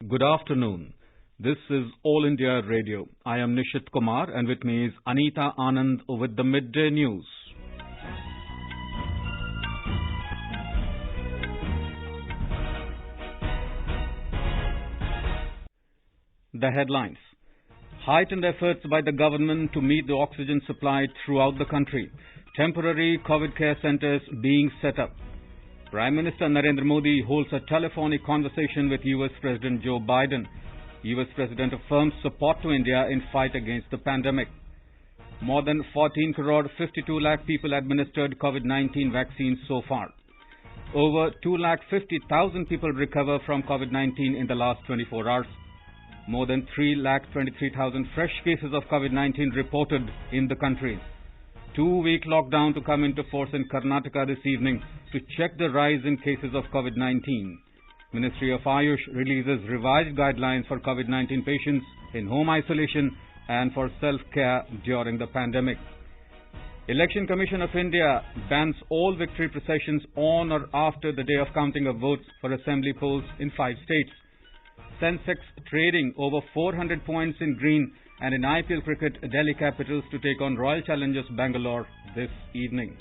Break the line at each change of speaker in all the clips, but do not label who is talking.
Good afternoon. This is All India Radio. I am Nishit Kumar and with me is Anita Anand with the Midday News. The headlines. Heightened efforts by the government to meet the oxygen supply throughout the country. Temporary COVID care centers being set up. Prime Minister Narendra Modi holds a telephonic conversation with US President Joe Biden. US President affirms support to India in fight against the pandemic. More than 14 crore 52 lakh people administered COVID-19 vaccines so far. Over 2,50,000 people recover from COVID-19 in the last 24 hours. More than 3,23,000 fresh cases of COVID-19 reported in the country. 2-week lockdown to come into force in Karnataka this evening to check the rise in cases of COVID-19. Ministry of Ayush releases revised guidelines for COVID-19 patients in home isolation and for self-care during the pandemic. Election Commission of India bans all victory processions on or after the day of counting of votes for assembly polls in 5 states. Sensex trading over 400 points in green, and in Ipl Cricket, Delhi Capitals to take on Royal Challengers Bangalore this evening.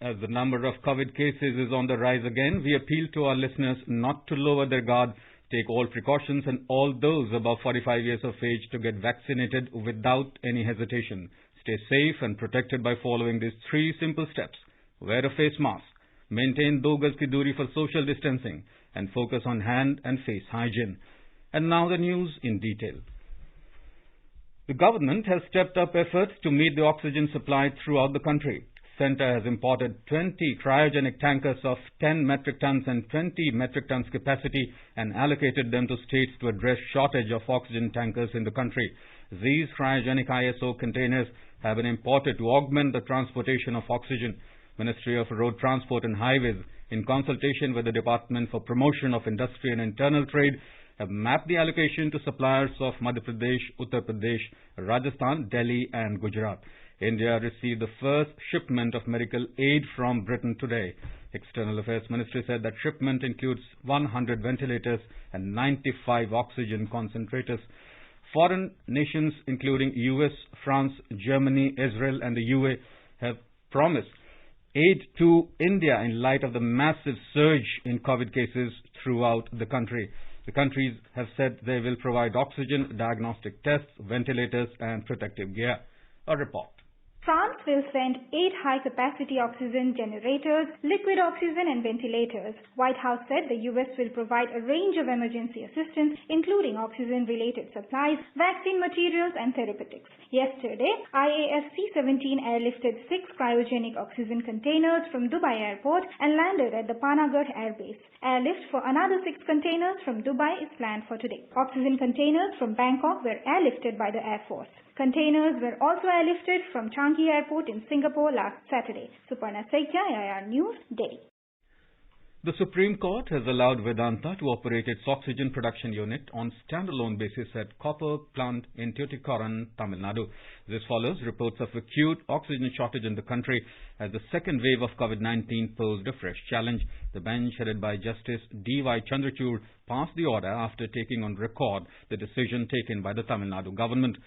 As the number of COVID cases is on the rise again, we appeal to our listeners not to lower their guard, take all precautions, and all those above 45 years of age to get vaccinated without any hesitation. Stay safe and protected by following these 3 simple steps. Wear a face mask. Maintain 2 gaz ki duri for social distancing and focus on hand and face hygiene. And now the news in detail. The government has stepped up efforts to meet the oxygen supply throughout the country. Centre has imported 20 cryogenic tankers of 10 metric tons and 20 metric tons capacity and allocated them to states to address shortage of oxygen tankers in the country. These cryogenic ISO containers have been imported to augment the transportation of oxygen. Ministry of Road Transport and Highways, in consultation with the Department for Promotion of Industry and Internal Trade, have mapped the allocation to suppliers of Madhya Pradesh, Uttar Pradesh, Rajasthan, Delhi and Gujarat. India received the first shipment of medical aid from Britain today. External Affairs Ministry said that shipment includes 100 ventilators and 95 oxygen concentrators. Foreign nations including US, France, Germany, Israel and the UAE have promised aid to India in light of the massive surge in COVID cases throughout the country. The countries have said they will provide oxygen, diagnostic tests, ventilators and protective gear. A report.
France will send 8 high-capacity oxygen generators, liquid oxygen and ventilators. White House said the US will provide a range of emergency assistance, including oxygen-related supplies, vaccine materials and therapeutics. Yesterday, IAF C-17 airlifted 6 cryogenic oxygen containers from Dubai Airport and landed at the Panagarh Air Base. Airlift for another 6 containers from Dubai is planned for today. Oxygen containers from Bangkok were airlifted by the Air Force. Containers were also airlifted from Changi Airport in Singapore last Saturday. Suparna Saikya, IIR News, Delhi.
The Supreme Court has allowed Vedanta to operate its oxygen production unit on standalone basis at copper plant in Tuticorin, Tamil Nadu. This follows reports of acute oxygen shortage in the country as the second wave of COVID-19 posed a fresh challenge. The bench headed by Justice D.Y. Chandrachud passed the order after taking on record the decision taken by the Tamil Nadu government.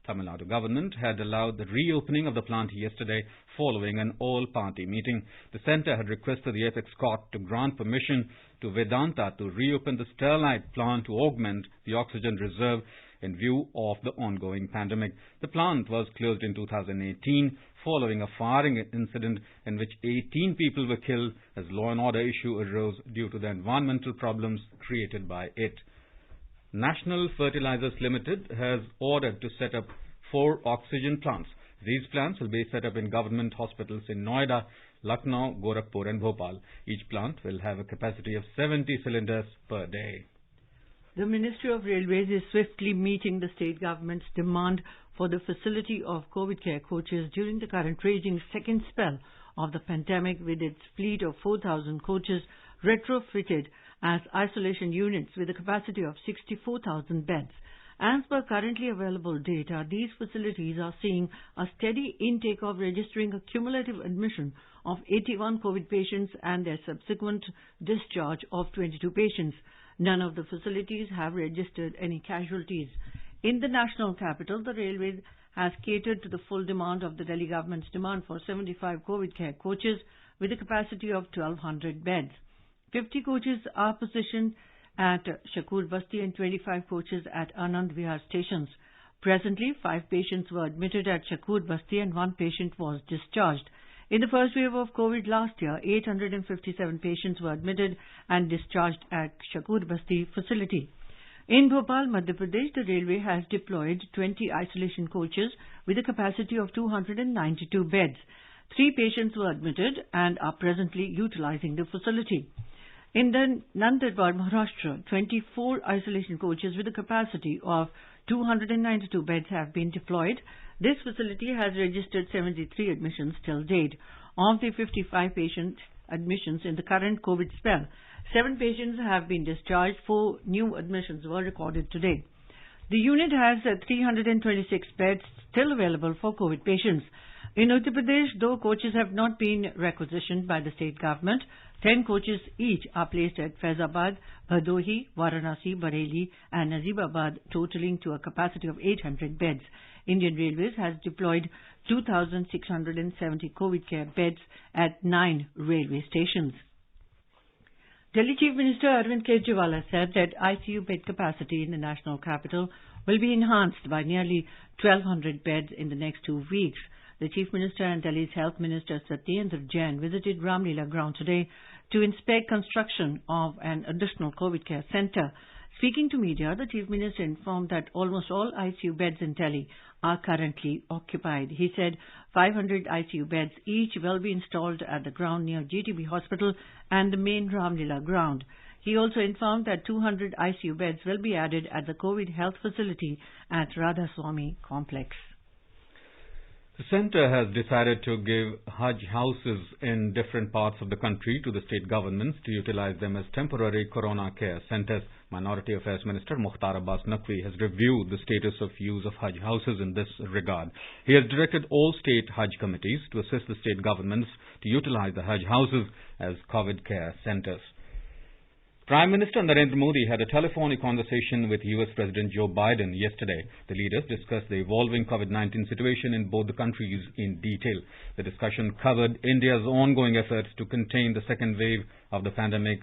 Tamil Nadu government had allowed the reopening of the plant yesterday following an all-party meeting. The centre had requested the Apex Court to grant permission to Vedanta to reopen the Sterlite plant to augment the oxygen reserve in view of the ongoing pandemic. The plant was closed in 2018 following a firing incident in which 18 people were killed as law and order issue arose due to the environmental problems created by it. National Fertilizers Limited has ordered to set up 4 oxygen plants. These plants will be set up in government hospitals in Noida, Lucknow, Gorakhpur and Bhopal. Each plant will have a capacity of 70 cylinders per day.
The Ministry of Railways is swiftly meeting the state government's demand for the facility of COVID care coaches during the current raging second spell of the pandemic, with its fleet of 4,000 coaches retrofitted as isolation units with a capacity of 64,000 beds. As per currently available data, these facilities are seeing a steady intake of registering a cumulative admission of 81 COVID patients and their subsequent discharge of 22 patients. None of the facilities have registered any casualties. In the national capital, the railway has catered to the full demand of the Delhi government's demand for 75 COVID care coaches with a capacity of 1,200 beds. 50 coaches are positioned at Shakur Basti and 25 coaches at Anand Vihar stations. Presently, 5 patients were admitted at Shakur Basti and 1 patient was discharged. In the first wave of COVID last year, 857 patients were admitted and discharged at Shakur Basti facility. In Bhopal, Madhya Pradesh, the railway has deployed 20 isolation coaches with a capacity of 292 beds. 3 patients were admitted and are presently utilizing the facility. In the Nandurbar, Maharashtra, 24 isolation coaches with a capacity of 292 beds have been deployed. This facility has registered 73 admissions till date. Of the 55 patient admissions in the current COVID spell, 7 patients have been discharged. 4 new admissions were recorded today. The unit has 326 beds still available for COVID patients. In Uttar Pradesh, though coaches have not been requisitioned by the state government, 10 coaches each are placed at Faizabad, Bhadohi, Varanasi, Bareilly and Nazibabad, totaling to a capacity of 800 beds. Indian Railways has deployed 2,670 COVID care beds at 9 railway stations. Delhi Chief Minister Arvind Kejriwal has said that ICU bed capacity in the national capital will be enhanced by nearly 1,200 beds in the next 2 weeks. The Chief Minister and Delhi's Health Minister Satyendra Jain visited Ramlila ground today to inspect construction of an additional COVID care centre. Speaking to media, the Chief Minister informed that almost all ICU beds in Delhi are currently occupied. He said 500 ICU beds each will be installed at the ground near GTB Hospital and the main Ramlila ground. He also informed that 200 ICU beds will be added at the COVID health facility at Radhaswamy Complex.
The centre has decided to give Hajj houses in different parts of the country to the state governments to utilize them as temporary corona care centres. Minority Affairs Minister Mukhtar Abbas Naqvi has reviewed the status of use of Hajj houses in this regard. He has directed all state Hajj committees to assist the state governments to utilize the Hajj houses as COVID care centres. Prime Minister Narendra Modi had a telephonic conversation with US President Joe Biden yesterday. The leaders discussed the evolving COVID-19 situation in both the countries in detail. The discussion covered India's ongoing efforts to contain the second wave of the pandemic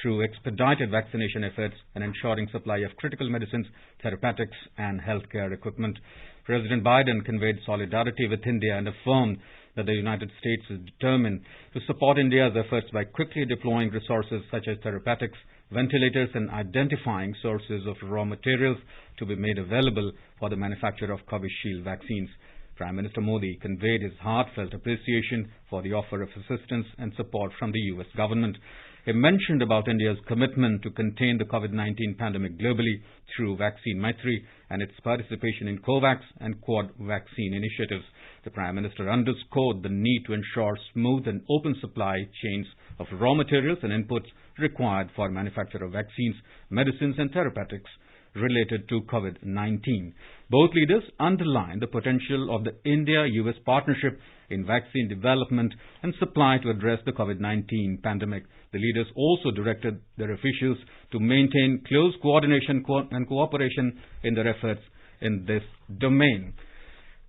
through expedited vaccination efforts and ensuring supply of critical medicines, therapeutics and healthcare equipment. President Biden conveyed solidarity with India and affirmed that the United States is determined to support India's efforts by quickly deploying resources such as therapeutics, ventilators and identifying sources of raw materials to be made available for the manufacture of Covishield vaccines. Prime Minister Modi conveyed his heartfelt appreciation for the offer of assistance and support from the US government. He mentioned about India's commitment to contain the COVID-19 pandemic globally through Vaccine Maitri and its participation in COVAX and Quad vaccine initiatives. The Prime Minister underscored the need to ensure smooth and open supply chains of raw materials and inputs required for manufacture of vaccines, medicines and therapeutics related to COVID-19. Both leaders underlined the potential of the India-US partnership in vaccine development and supply to address the COVID-19 pandemic. The leaders also directed their officials to maintain close coordination and cooperation in their efforts in this domain.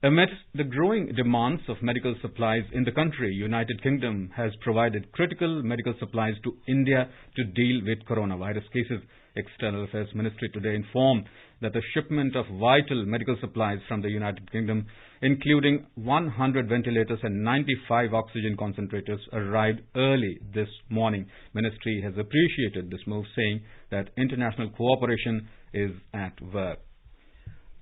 Amidst the growing demands of medical supplies in the country, United Kingdom has provided critical medical supplies to India to deal with coronavirus cases. External Affairs Ministry today informed that the shipment of vital medical supplies from the United Kingdom, including 100 ventilators and 95 oxygen concentrators, arrived early this morning. Ministry has appreciated this move, saying that international cooperation is at work.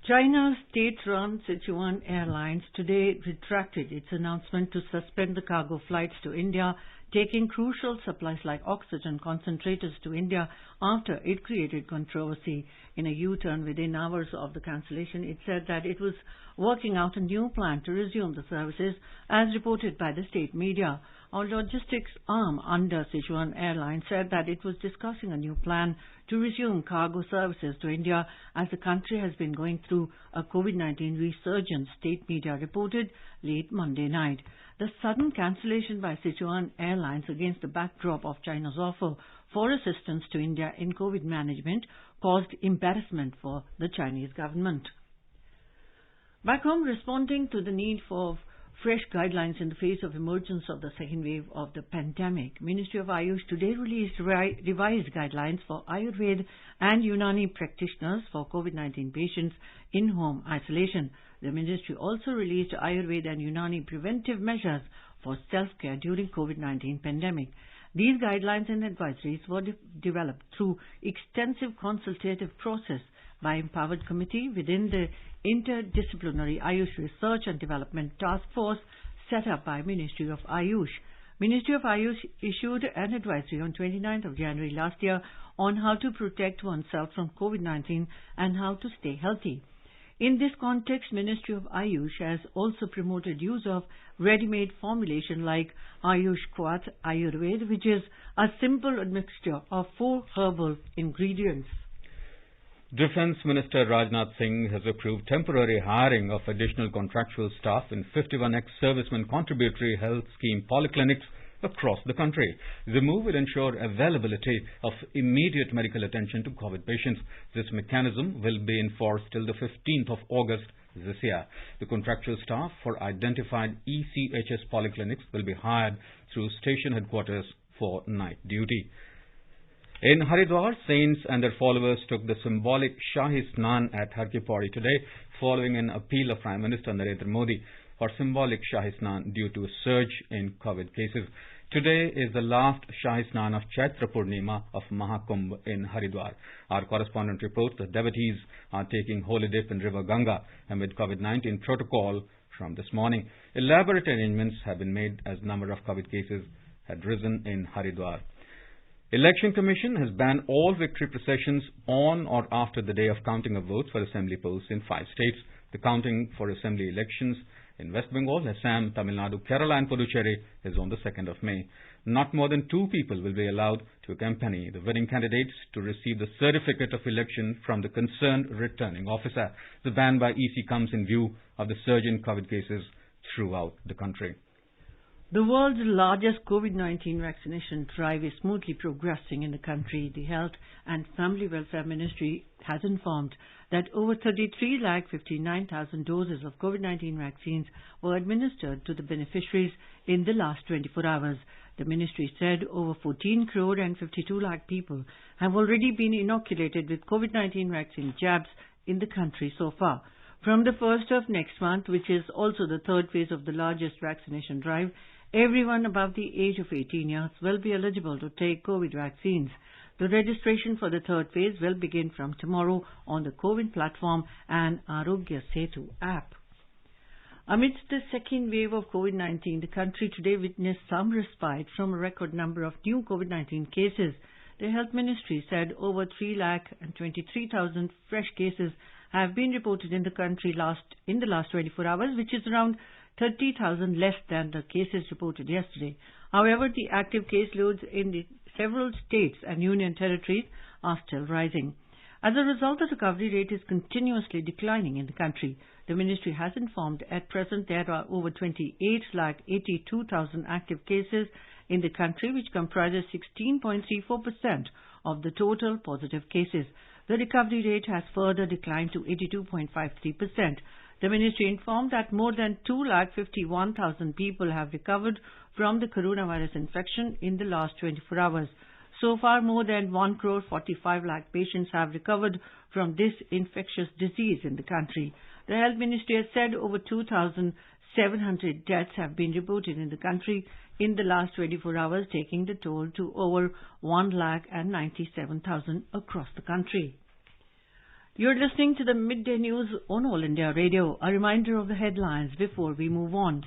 China's state-run Sichuan Airlines today retracted its announcement to suspend the cargo flights to India, taking crucial supplies like oxygen concentrators to India after it created controversy. In a U-turn within hours of the cancellation, it said that it was working out a new plan to resume the services, as reported by the state media. Our logistics arm under Sichuan Airlines said that it was discussing a new plan to resume cargo services to India as the country has been going through a COVID-19 resurgence, state media reported late Monday night. The sudden cancellation by Sichuan Airlines against the backdrop of China's offer for assistance to India in COVID management caused embarrassment for the Chinese government. Back home, responding to the need for fresh guidelines in the face of emergence of the second wave of the pandemic, Ministry of Ayush today released revised guidelines for Ayurveda and Unani practitioners for COVID-19 patients in home isolation. The ministry also released Ayurveda and Unani preventive measures for self-care during COVID-19 pandemic. These guidelines and advisories were developed through extensive consultative process by empowered committee within the interdisciplinary Ayush Research and Development Task Force set up by Ministry of Ayush. Ministry of Ayush issued an advisory on 29th of January last year on how to protect oneself from COVID-19 and how to stay healthy. In this context, Ministry of Ayush has also promoted use of ready-made formulation like Ayush Quat Ayurveda, which is a simple admixture of 4 herbal ingredients.
Defence Minister Rajnath Singh has approved temporary hiring of additional contractual staff in 51 ex-servicemen contributory health scheme polyclinics across the country. The move will ensure availability of immediate medical attention to COVID patients. This mechanism will be in force till the 15th of August this year. The contractual staff for identified ECHS polyclinics will be hired through station headquarters for night duty. In Haridwar, saints and their followers took the symbolic Shahi Snan at Har Ki Pauri today, following an appeal of Prime Minister Narendra Modi for symbolic Shahi Snan due to a surge in COVID cases. Today is the last Shahi Snan of Chaitra Purnima of Mahakumbh in Haridwar. Our correspondent reports that devotees are taking holy dip in River Ganga amid COVID-19 protocol from this morning. Elaborate arrangements have been made as number of COVID cases had risen in Haridwar. Election Commission has banned all victory processions on or after the day of counting of votes for assembly polls in 5 states. The counting for assembly elections in West Bengal, Assam, Tamil Nadu, Kerala and Puducherry is on the 2nd of May. Not more than 2 people will be allowed to accompany the winning candidates to receive the certificate of election from the concerned returning officer. The ban by EC comes in view of the surge in COVID cases throughout the country.
The world's largest COVID-19 vaccination drive is smoothly progressing in the country. The Health and Family Welfare Ministry has informed that over 33,59,000 doses of COVID-19 vaccines were administered to the beneficiaries in the last 24 hours. The ministry said over 14 crore and 52 lakh people have already been inoculated with COVID-19 vaccine jabs in the country so far. From the 1st of next month, which is also the 3rd phase of the largest vaccination drive, everyone above the age of 18 years will be eligible to take COVID vaccines. The registration for the 3rd phase will begin from tomorrow on the COVID platform and Arogya Setu app. Amidst the second wave of COVID-19, the country today witnessed some respite from a record number of new COVID-19 cases. The Health Ministry said over 3,23,000 fresh cases have been reported in the country in the last 24 hours, which is around 30,000 less than the cases reported yesterday. However, the active caseloads in the several states and union territories are still rising. As a result, the recovery rate is continuously declining in the country. The ministry has informed at present there are over 28,82,000 active cases in the country, which comprises 16.34% of the total positive cases. The recovery rate has further declined to 82.53%. The ministry informed that more than 2,51,000 people have recovered from the coronavirus infection in the last 24 hours. So far, more than 1,45 lakh patients have recovered from this infectious disease in the country. The Health Ministry has said over 2,700 deaths have been reported in the country in the last 24 hours, taking the toll to over 1,97,000 across the country. You're listening to the Midday News on All India Radio. A reminder of the headlines before we move on.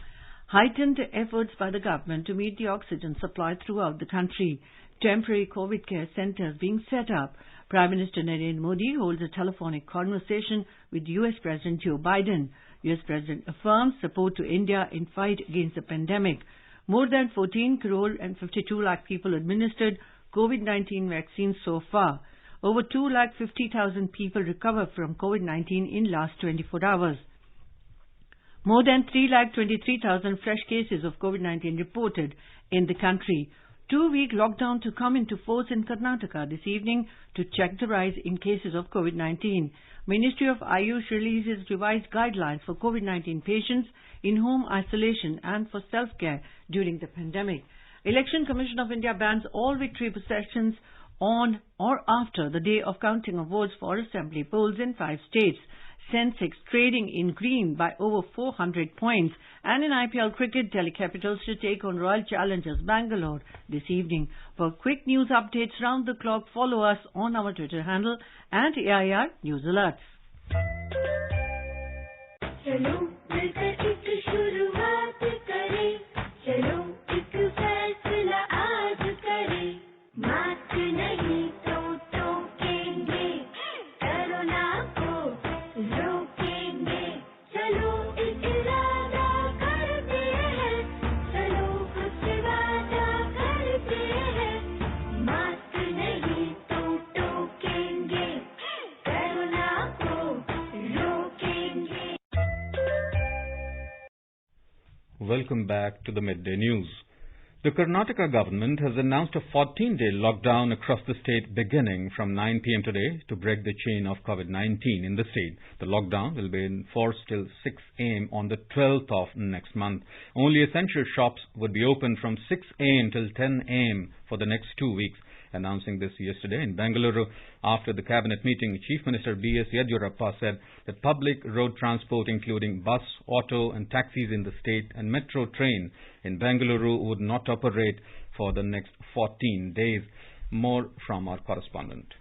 Heightened efforts by the government to meet the oxygen supply throughout the country. Temporary COVID care centers being set up. Prime Minister Narendra Modi holds a telephonic conversation with US President Joe Biden. US President affirms support to India in fight against the pandemic. More than 14 crore and 52 lakh people administered COVID-19 vaccines so far. Over 2,50,000 people recovered from COVID-19 in last 24 hours. More than 3,23,000 fresh cases of COVID-19 reported in the country. 2-week lockdown to come into force in Karnataka this evening to check the rise in cases of COVID-19. Ministry of Ayush releases revised guidelines for COVID-19 patients in home isolation and for self-care during the pandemic. Election Commission of India bans all victory processions on or after the day of counting of votes for assembly polls in 5 states. Sensex trading in green by over 400 points. And in Ipl Cricket, Delhi Capitals to take on Royal Challengers Bangalore this evening. For quick news updates round the clock, follow us on our Twitter handle and AIR News Alerts. चलो मिलकर एक शुरुआत करें, चलो एक फैसला आज करें, मास्क नहीं तो टोकेंगे, कोरोना को रोकेंगे, चलो एक इरादा करते हैं, चलो कुछ वादा करते हैं, मास्क नहीं तो टोकेंगे, कोरोना को रोकेंगे.
Welcome back to the Midday News. The Karnataka government has announced a 14-day lockdown across the state beginning from 9 p.m. today to break the chain of COVID-19 in the state. The lockdown will be in force till 6 a.m. on the 12th of next month. Only essential shops would be open from 6 a.m. till 10 a.m. for the next 2 weeks. Announcing this yesterday in Bengaluru after the cabinet meeting, Chief Minister B.S. Yediyurappa said that public road transport including bus, auto and taxis in the state and metro train in Bengaluru would not operate for the next 14 days. More from our correspondent.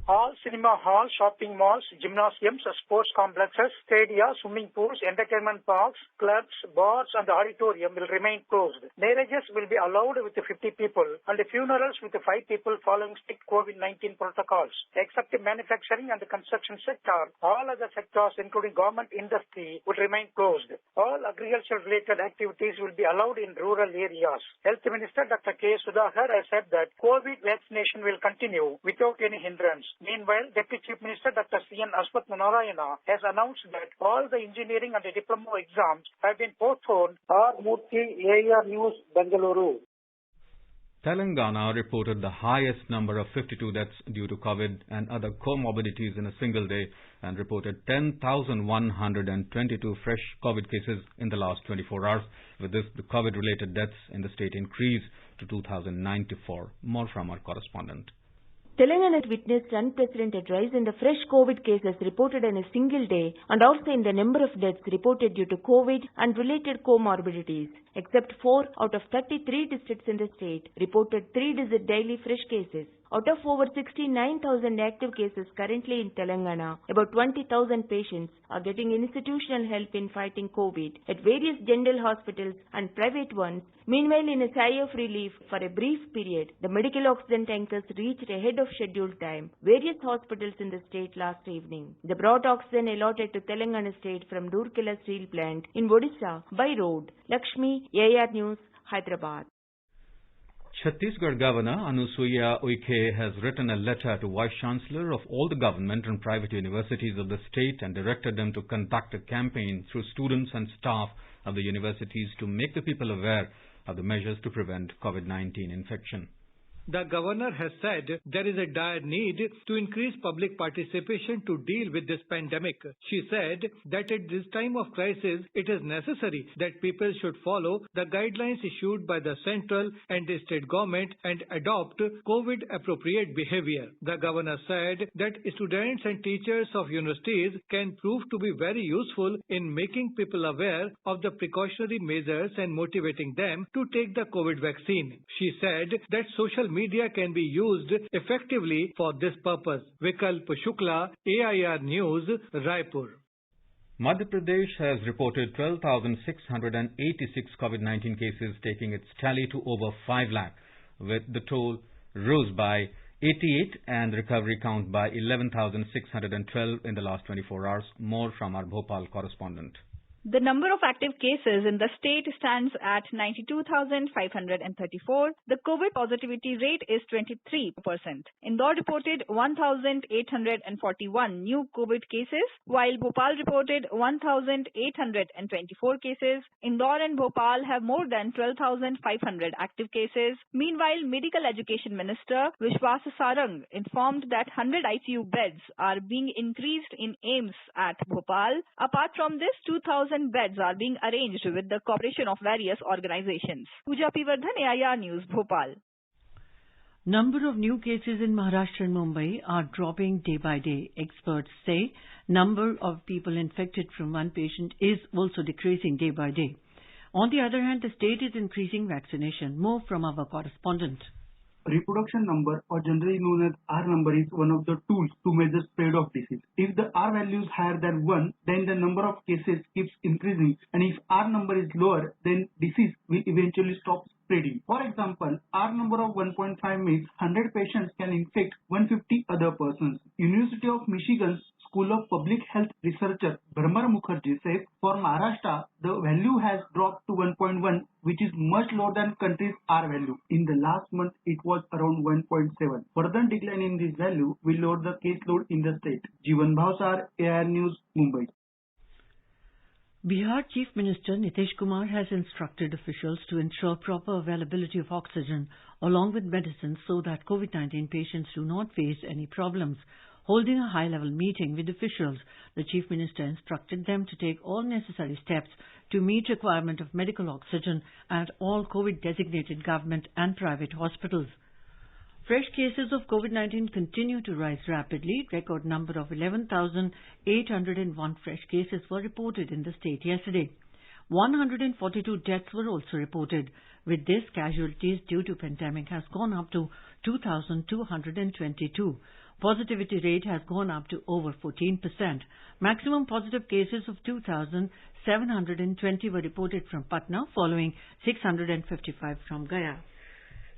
All cinema halls, shopping malls, gymnasiums, sports complexes, stadia, swimming pools, entertainment parks, clubs, bars and the auditorium will remain closed. Marriages will be allowed with 50 people and funerals with 5 people following strict COVID-19 protocols. Except the manufacturing and the construction sector, all other sectors including government industry will remain closed. All agriculture-related activities will be allowed in rural areas. Health Minister Dr. K. Sudhakar has said that COVID vaccination will continue without any hindrance. Meanwhile, Deputy Chief Minister Dr. C.N. Aswath Narayana has announced that all the engineering and the diploma exams have been postponed. R. Murthy, AIR News, Bengaluru.
Telangana reported the highest number of 52 deaths due to COVID and other comorbidities in a single day and reported 10,122 fresh COVID cases in the last 24 hours. With this, the COVID-related deaths in the state increased to 2,094. More from our correspondent.
Telangana witnessed unprecedented rise in the fresh COVID cases reported in a single day and also in the number of deaths reported due to COVID and related comorbidities. Except 4 out of 33 districts in the state reported 3-digit daily fresh cases. Out of over 69,000 active cases currently in Telangana, about 20,000 patients are getting institutional help in fighting COVID at various general hospitals and private ones. Meanwhile, in a sigh of relief for a brief period, the medical oxygen tankers reached ahead of scheduled time various hospitals in the state last evening. They brought oxygen allotted to Telangana state from Rourkela steel plant in Odisha by road. Lakshmi, AIR News, Hyderabad.
Chhattisgarh Governor Anusuya Uike has written a letter to Vice Chancellor of all the government and private universities of the state and directed them to conduct a campaign through students and staff of the universities to make the people aware of the measures to prevent COVID-19 infection.
The governor has said there is a dire need to increase public participation to deal with this pandemic. She said that at this time of crisis, it is necessary that people should follow the guidelines issued by the central and the state government and adopt COVID-appropriate behavior. The governor said that students and teachers of universities can prove to be very useful in making people aware of the precautionary measures and motivating them to take the COVID vaccine. She said that social media can be used effectively for this purpose. Vikalp Shukla, AIR News, Raipur.
Madhya Pradesh has reported 12,686 COVID-19 cases, taking its tally to over 5 lakh, with the toll rose by 88 and recovery count by 11,612 in the last 24 hours. More from our Bhopal correspondent.
The number of active cases in the state stands at 92,534. The COVID positivity rate is 23%. Indore reported 1,841 new COVID cases, while Bhopal reported 1,824 cases. Indore and Bhopal have more than 12,500 active cases. Meanwhile, Medical Education Minister Vishwas Sarang informed that 100 ICU beds are being increased in AIIMS at Bhopal. Apart from this, 2,000 beds are being arranged with the cooperation of various organizations. Pooja P. Vardhan, AIR News, Bhopal.
Number of new cases in Maharashtra and Mumbai are dropping day by day. Experts say number of people infected from one patient is also decreasing day by day. On the other hand, the state is increasing vaccination. More from our correspondent.
Reproduction number, or generally known as R number, is one of the tools to measure spread of disease. If the R value is higher than 1, then the number of cases keeps increasing, and if R number is lower, then disease will eventually stop spreading. For example, R number of 1.5 means 100 patients can infect 150 other persons. University of Michigan's School of Public Health researcher Bharmar Mukherjee says for Maharashtra, the value has dropped to 1.1, which is much lower than country's R value. In the last month, it was around 1.7. Further decline in this value will lower the caseload in the state. Jeevan Bhavsar, AIR News, Mumbai.
Bihar Chief Minister Nitish Kumar has instructed officials to ensure proper availability of oxygen along with medicines so that COVID-19 patients do not face any problems. Holding a high-level meeting with officials, the Chief Minister instructed them to take all necessary steps to meet requirement of medical oxygen at all COVID-designated government and private hospitals. Fresh cases of COVID-19 continue to rise rapidly. Record number of 11,801 fresh cases were reported in the state yesterday. 142 deaths were also reported. With this, casualties due to pandemic has gone up to 2,222. Positivity rate has gone up to over 14%. Maximum positive cases of 2,720 were reported from Patna, following 655 from Gaya.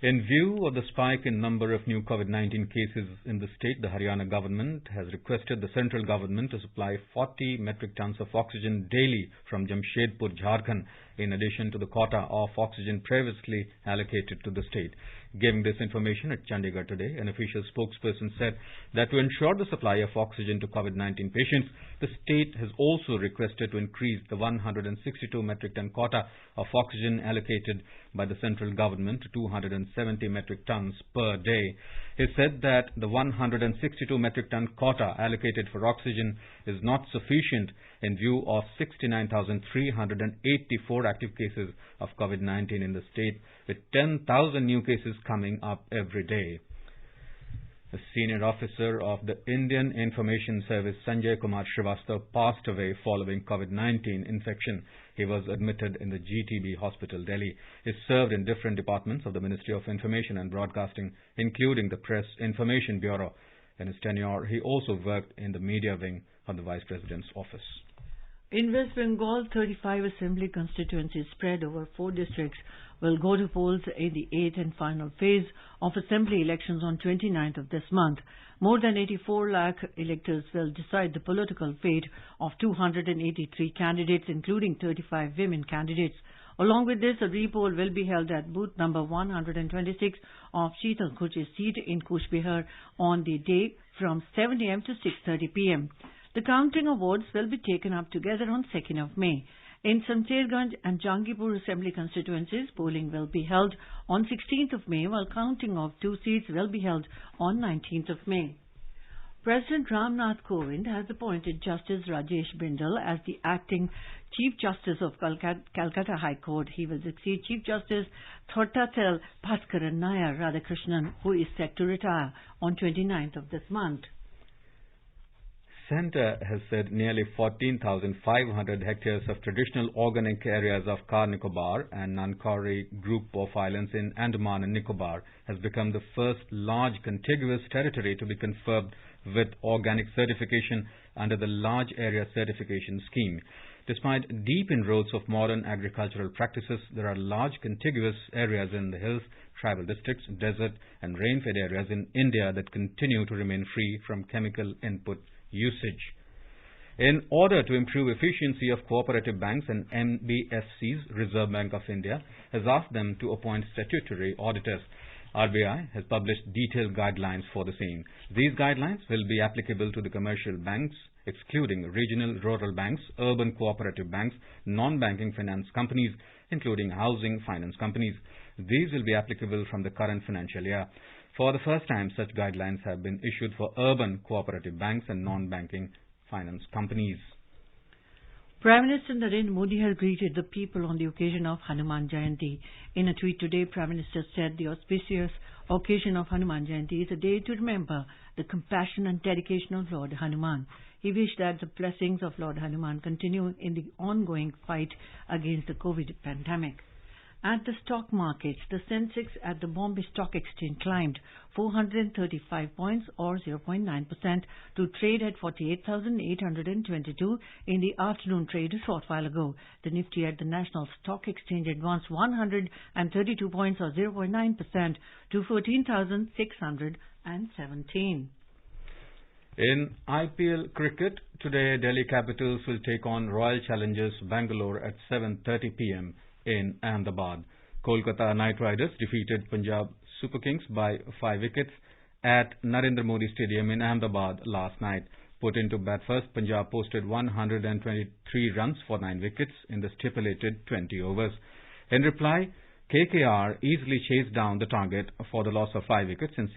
In view of the spike in number of new COVID-19 cases in the state, the Haryana government has requested the central government to supply 40 metric tons of oxygen daily from Jamshedpur, Jharkhand, in addition to the quota of oxygen previously allocated to the state. Giving this information at Chandigarh today, an official spokesperson said that to ensure the supply of oxygen to COVID-19 patients, the state has also requested to increase the 162 metric ton quota of oxygen allocated by the central government to 270 metric tons per day. He said that the 162 metric ton quota allocated for oxygen is not sufficient in view of 69,384 active cases of COVID-19 in the state, with 10,000 new cases coming up every day. A senior officer of the Indian Information Service, Sanjay Kumar Srivastava, passed away following COVID-19 infection. He was admitted in the GTB Hospital, Delhi. He served in different departments of the Ministry of Information and Broadcasting, including the Press Information Bureau. In his tenure, he also worked in the media wing of the Vice President's office.
In West Bengal, 35 assembly constituencies spread over 4 districts will go to polls in the 8th and final phase of assembly elections on 29th of this month. More than 84 lakh electors will decide the political fate of 283 candidates, including 35 women candidates. Along with this, a re-poll will be held at booth number 126 of Sheetal Kuch's seat in Kuch Bihar on the day from 7 a.m. to 6:30 p.m. The counting of votes will be taken up together on 2nd of May. In Samcherganj and Jangipur assembly constituencies, polling will be held on 16th of May, while counting of 2 seats will be held on 19th of May. President Ramnath Kovind has appointed Justice Rajesh Bindal as the acting Chief Justice of Calcutta High Court. He will succeed Chief Justice Thottathil Bhaskaran Nair Radhakrishnan, who is set to retire on 29th of this month.
Centre has said nearly 14,500 hectares of traditional organic areas of Car Nicobar and Nankari group of islands in Andaman and Nicobar has become the first large contiguous territory to be confirmed with organic certification under the Large Area Certification Scheme. Despite deep inroads of modern agricultural practices, there are large contiguous areas in the hills, tribal districts, desert and rain-fed areas in India that continue to remain free from chemical input usage. In order to improve efficiency of cooperative banks and NBFCs, Reserve Bank of India has asked them to appoint statutory auditors. RBI has published detailed guidelines for the same. These guidelines will be applicable to the commercial banks, excluding regional rural banks, urban cooperative banks, non-banking finance companies, including housing finance companies. These will be applicable from the current financial year. For the first time, such guidelines have been issued for urban cooperative banks and non-banking finance companies.
Prime Minister Narendra Modi has greeted the people on the occasion of Hanuman Jayanti. In a tweet today, Prime Minister said the auspicious occasion of Hanuman Jayanti is a day to remember the compassion and dedication of Lord Hanuman. He wished that the blessings of Lord Hanuman continue in the ongoing fight against the COVID pandemic. At the stock markets, the Sensex at the Bombay Stock Exchange climbed 435 points or 0.9% to trade at 48,822 in the afternoon trade a short while ago. The Nifty at the National Stock Exchange advanced 132 points or 0.9% to 14,617.
In IPL Cricket, today Delhi Capitals will take on Royal Challengers Bangalore at 7:30 p.m. in Ahmedabad. Kolkata Knight Riders defeated Punjab Super Kings by 5 wickets at Narendra Modi Stadium in Ahmedabad last night. Put into bat first, Punjab posted 123 runs for 9 wickets in the stipulated 20 overs. In reply, KKR easily chased down the target for the loss of 5 wickets in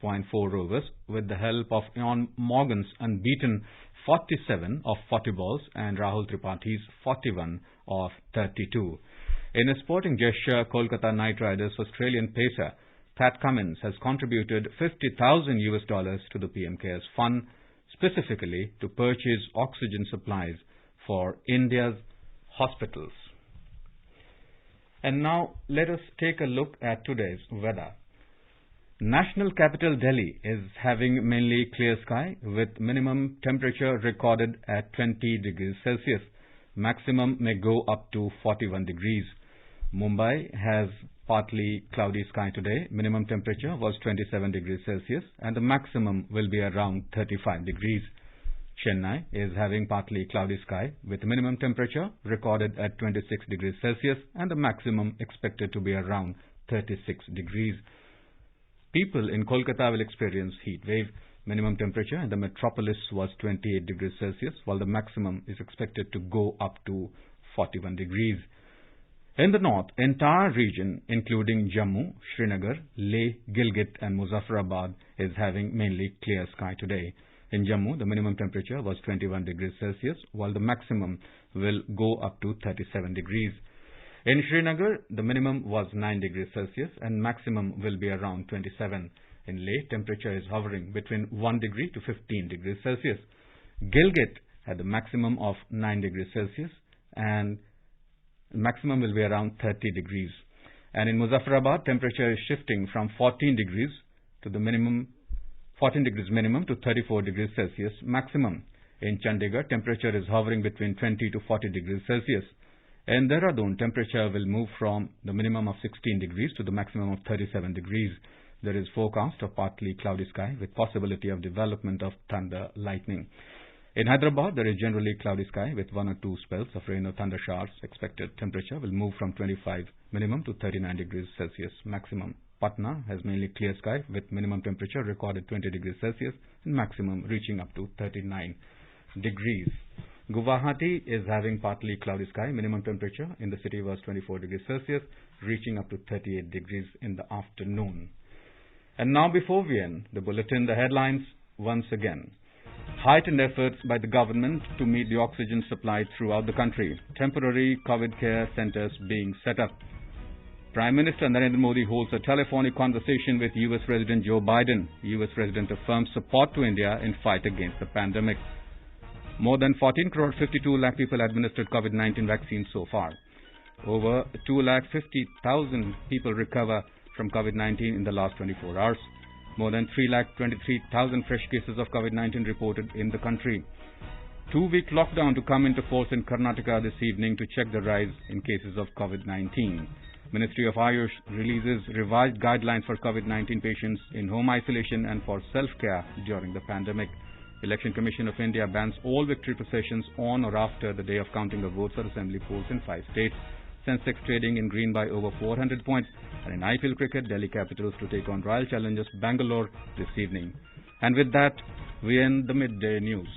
16.4 overs with the help of Ian Morgan's unbeaten 47 of 40 balls and Rahul Tripathi's 41 of 32. In a sporting gesture, Kolkata Knight Riders Australian pacer Pat Cummins has contributed $50,000 to the PM Cares Fund, specifically to purchase oxygen supplies for India's hospitals. And now let us take a look at today's weather. National capital Delhi is having mainly clear sky with minimum temperature recorded at 20 degrees Celsius. Maximum may go up to 41 degrees. Mumbai has partly cloudy sky today. Minimum temperature was 27 degrees Celsius and the maximum will be around 35 degrees. Chennai is having partly cloudy sky with minimum temperature recorded at 26 degrees Celsius and the maximum expected to be around 36 degrees. People in Kolkata will experience heat wave. Minimum temperature in the metropolis was 28 degrees Celsius, while the maximum is expected to go up to 41 degrees. In the north, entire region, including Jammu, Srinagar, Leh, Gilgit and Muzaffarabad, is having mainly clear sky today. In Jammu, the minimum temperature was 21 degrees Celsius, while the maximum will go up to 37 degrees. In Srinagar, the minimum was 9 degrees Celsius and maximum will be around 27. In Leh, temperature is hovering between 1 degree to 15 degrees Celsius. Gilgit had the maximum of 9 degrees Celsius and maximum will be around 30 degrees. And in Muzaffarabad, temperature is shifting from 14 degrees minimum to 34 degrees Celsius maximum. In Chandigarh, temperature is hovering between 20 to 40 degrees Celsius. In Dehradun, temperature will move from the minimum of 16 degrees to the maximum of 37 degrees. There is forecast of partly cloudy sky with possibility of development of thunder lightning. In Hyderabad, there is generally cloudy sky with 1 or 2 spells of rain or thunder showers. Expected temperature will move from 25 minimum to 39 degrees Celsius maximum. Patna has mainly clear sky with minimum temperature recorded 20 degrees Celsius and maximum reaching up to 39 degrees. Guwahati is having partly cloudy sky. Minimum temperature in the city was 24 degrees Celsius, reaching up to 38 degrees in the afternoon. And now before we end the bulletin, the headlines once again. Heightened efforts by the government to meet the oxygen supply throughout the country. Temporary COVID care centers being set up. Prime Minister Narendra Modi holds a telephonic conversation with US President Joe Biden. US President affirms support to India in fight against the pandemic. More than 14 crore 52 lakh people administered COVID-19 vaccines so far. Over 2,50,000 people recover from COVID-19 in the last 24 hours. More than 3,23,000 fresh cases of COVID-19 reported in the country. 2-week lockdown to come into force in Karnataka this evening to check the rise in cases of COVID-19. Ministry of Ayush releases revised guidelines for COVID-19 patients in home isolation and for self-care during the pandemic. Election Commission of India bans all victory processions on or after the day of counting of votes at assembly polls in 5 states. Sensex trading in green by over 400 points. And in Ipl Cricket, Delhi Capitals to take on Royal Challengers Bangalore this evening. And with that, we end the midday news.